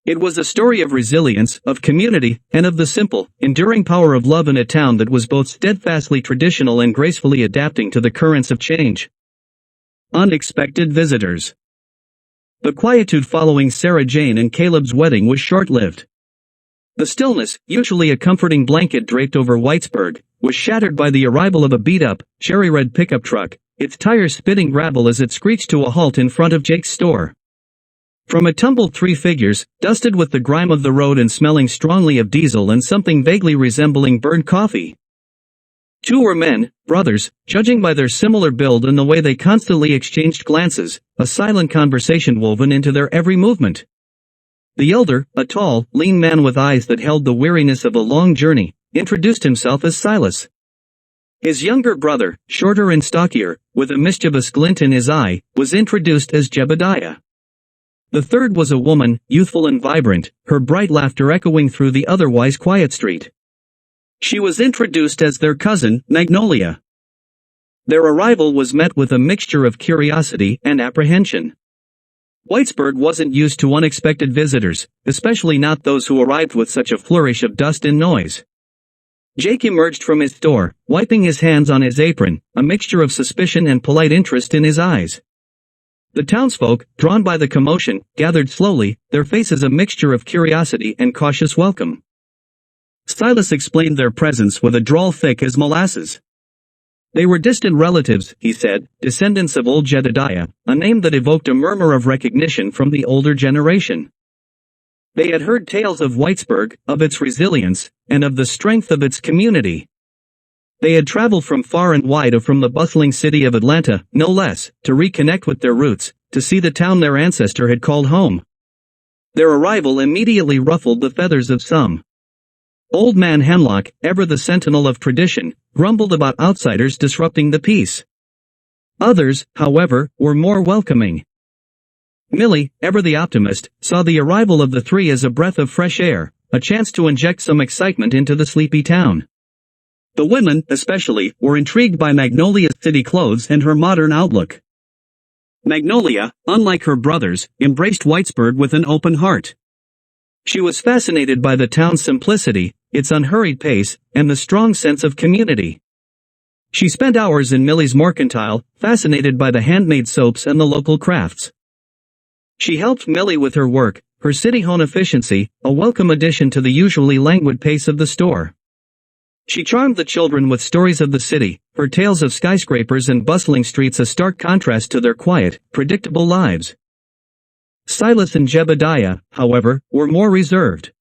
It was a story of resilience, of community, and of the simple, enduring power of love in a town that was both steadfastly traditional and gracefully adapting to the currents of change. Unexpected visitors. The quietude following Sarah Jane and Caleb's wedding was short-lived. The stillness, usually a comforting blanket draped over Whitesburg, was shattered by the arrival of a beat-up, cherry-red pickup truck, its tires spitting gravel as it screeched to a halt in front of Jake's store. From it tumbled three figures, dusted with the grime of the road and smelling strongly of diesel and something vaguely resembling burned coffee. Two were men, brothers, judging by their similar build and the way they constantly exchanged glances, a silent conversation woven into their every movement. The elder, a tall, lean man with eyes that held the weariness of a long journey, introduced himself as Silas. His younger brother, shorter and stockier, with a mischievous glint in his eye, was introduced as Jebediah. The third was a woman, youthful and vibrant, her bright laughter echoing through the otherwise quiet street. She was introduced as their cousin, Magnolia. Their arrival was met with a mixture of curiosity and apprehension. Whitesburg wasn't used to unexpected visitors, especially not those who arrived with such a flourish of dust and noise. Jake emerged from his store, wiping his hands on his apron, a mixture of suspicion and polite interest in his eyes. The townsfolk, drawn by the commotion, gathered slowly, their faces a mixture of curiosity and cautious welcome. Silas explained their presence with a drawl thick as molasses. They were distant relatives, he said, descendants of old Jedediah, a name that evoked a murmur of recognition from the older generation. They had heard tales of Whitesburg, of its resilience, and of the strength of its community. They had traveled from far and wide from the bustling city of Atlanta, no less, to reconnect with their roots, to see the town their ancestor had called home. Their arrival immediately ruffled the feathers of some. Old Man Hemlock, ever the sentinel of tradition, grumbled about outsiders disrupting the peace. Others, however, were more welcoming. Millie, ever the optimist, saw the arrival of the three as a breath of fresh air, a chance to inject some excitement into the sleepy town. The women, especially, were intrigued by Magnolia's city clothes and her modern outlook. Magnolia, unlike her brothers, embraced Whitesburg with an open heart. She was fascinated by the town's simplicity, its unhurried pace, and the strong sense of community. She spent hours in Millie's Mercantile, fascinated by the handmade soaps and the local crafts. She helped Millie with her work, her city-home efficiency, a welcome addition to the usually languid pace of the store. She charmed the children with stories of the city, her tales of skyscrapers and bustling streets a stark contrast to their quiet, predictable lives. Silas and Jebediah, however, were more reserved.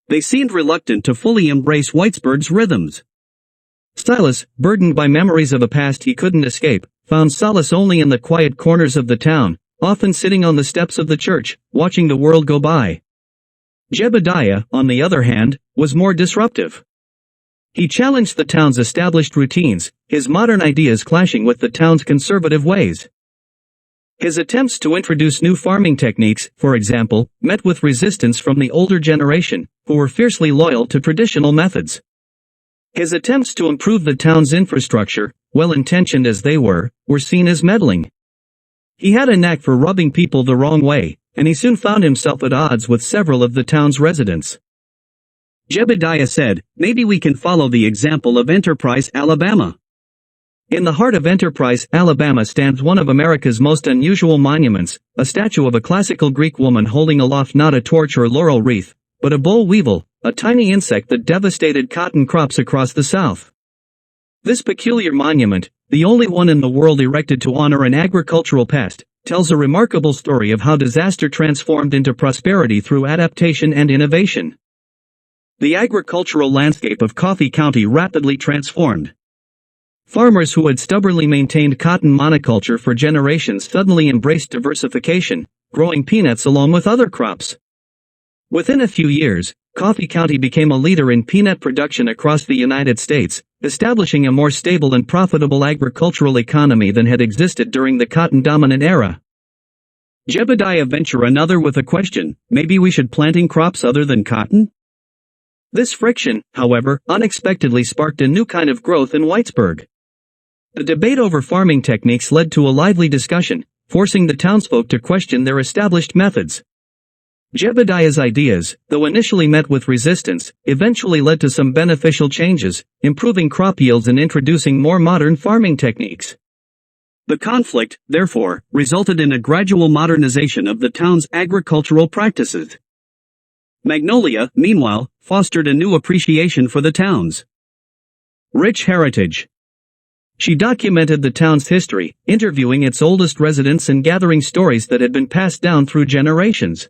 They seemed reluctant to fully embrace Whitesburg's rhythms. Silas, burdened by memories of a past he couldn't escape, found solace only in the quiet corners of the town, often sitting on the steps of the church, watching the world go by. Jebediah, on the other hand, was more disruptive. He challenged the town's established routines, his modern ideas clashing with the town's conservative ways. His attempts to introduce new farming techniques, for example, met with resistance from the older generation, who were fiercely loyal to traditional methods. His attempts to improve the town's infrastructure, well-intentioned as they were seen as meddling. He had a knack for rubbing people the wrong way, and he soon found himself at odds with several of the town's residents. Jebediah said, "Maybe we can follow the example of Enterprise, Alabama." In the heart of Enterprise, Alabama stands one of America's most unusual monuments, a statue of a classical Greek woman holding aloft not a torch or laurel wreath, but a boll weevil, a tiny insect that devastated cotton crops across the South. This peculiar monument, the only one in the world erected to honor an agricultural pest, tells a remarkable story of how disaster transformed into prosperity through adaptation and innovation. The agricultural landscape of Coffee County rapidly transformed. Farmers who had stubbornly maintained cotton monoculture for generations suddenly embraced diversification, growing peanuts along with other crops. Within a few years, Coffee County became a leader in peanut production across the United States, establishing a more stable and profitable agricultural economy than had existed during the cotton-dominant era. Jebediah ventured another with a question: maybe we should planting crops other than cotton? This friction, however, unexpectedly sparked a new kind of growth in Whitesburg. The debate over farming techniques led to a lively discussion, forcing the townsfolk to question their established methods. Jebediah's ideas, though initially met with resistance, eventually led to some beneficial changes, improving crop yields and introducing more modern farming techniques. The conflict, therefore, resulted in a gradual modernization of the town's agricultural practices. Magnolia, meanwhile, fostered a new appreciation for the town's rich heritage. She documented the town's history, interviewing its oldest residents and gathering stories that had been passed down through generations.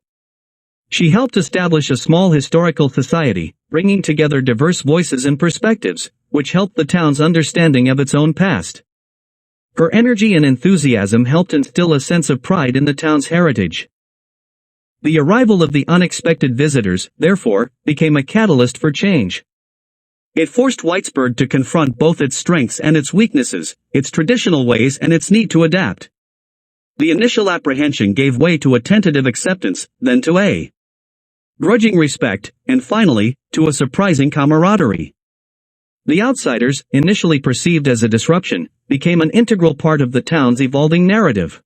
She helped establish a small historical society, bringing together diverse voices and perspectives, which helped the town's understanding of its own past. Her energy and enthusiasm helped instill a sense of pride in the town's heritage. The arrival of the unexpected visitors, therefore, became a catalyst for change. It forced Whitesburg to confront both its strengths and its weaknesses, its traditional ways and its need to adapt. The initial apprehension gave way to a tentative acceptance, then to a grudging respect, and finally, to a surprising camaraderie. The outsiders, initially perceived as a disruption, became an integral part of the town's evolving narrative.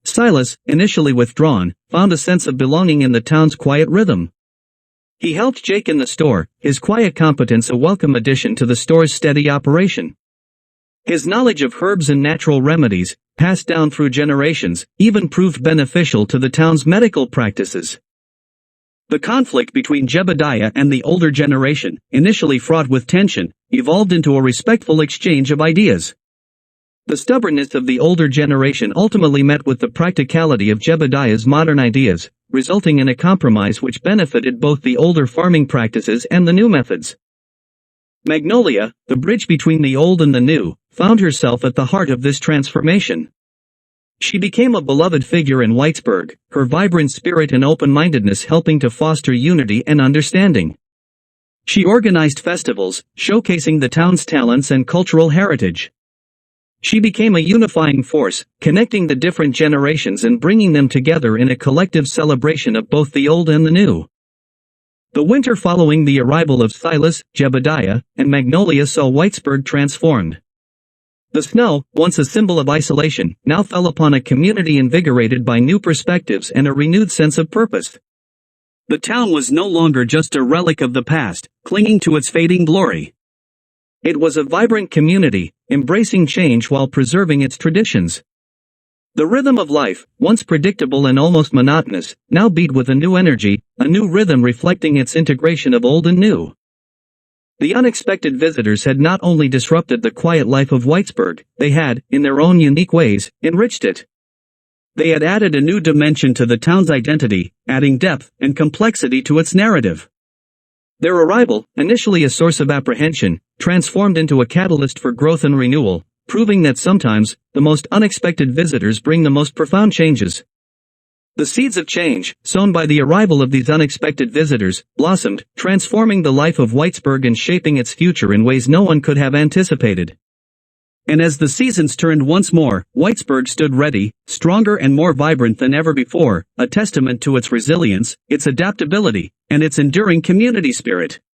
Silas, initially withdrawn, found a sense of belonging in the town's quiet rhythm. He helped Jake in the store, his quiet competence a welcome addition to the store's steady operation. His knowledge of herbs and natural remedies, passed down through generations, even proved beneficial to the town's medical practices. The conflict between Jebediah and the older generation, initially fraught with tension, evolved into a respectful exchange of ideas. The stubbornness of the older generation ultimately met with the practicality of Jebediah's modern ideas, resulting in a compromise which benefited both the older farming practices and the new methods. Magnolia, the bridge between the old and the new, found herself at the heart of this transformation. She became a beloved figure in Whitesburg, her vibrant spirit and open-mindedness helping to foster unity and understanding. She organized festivals, showcasing the town's talents and cultural heritage. She became a unifying force, connecting the different generations and bringing them together in a collective celebration of both the old and the new. The winter following the arrival of Silas, Jebediah, and Magnolia saw Whitesburg transformed. The snow, once a symbol of isolation, now fell upon a community invigorated by new perspectives and a renewed sense of purpose. The town was no longer just a relic of the past, clinging to its fading glory. It was a vibrant community, embracing change while preserving its traditions. The rhythm of life, once predictable and almost monotonous, now beat with a new energy, a new rhythm reflecting its integration of old and new. The unexpected visitors had not only disrupted the quiet life of Whitesburg, they had, in their own unique ways, enriched it. They had added a new dimension to the town's identity, adding depth and complexity to its narrative. Their arrival, initially a source of apprehension, transformed into a catalyst for growth and renewal, proving that sometimes, the most unexpected visitors bring the most profound changes. The seeds of change, sown by the arrival of these unexpected visitors, blossomed, transforming the life of Whitesburg and shaping its future in ways no one could have anticipated. And as the seasons turned once more, Whitesburg stood ready, stronger and more vibrant than ever before, a testament to its resilience, its adaptability, and its enduring community spirit.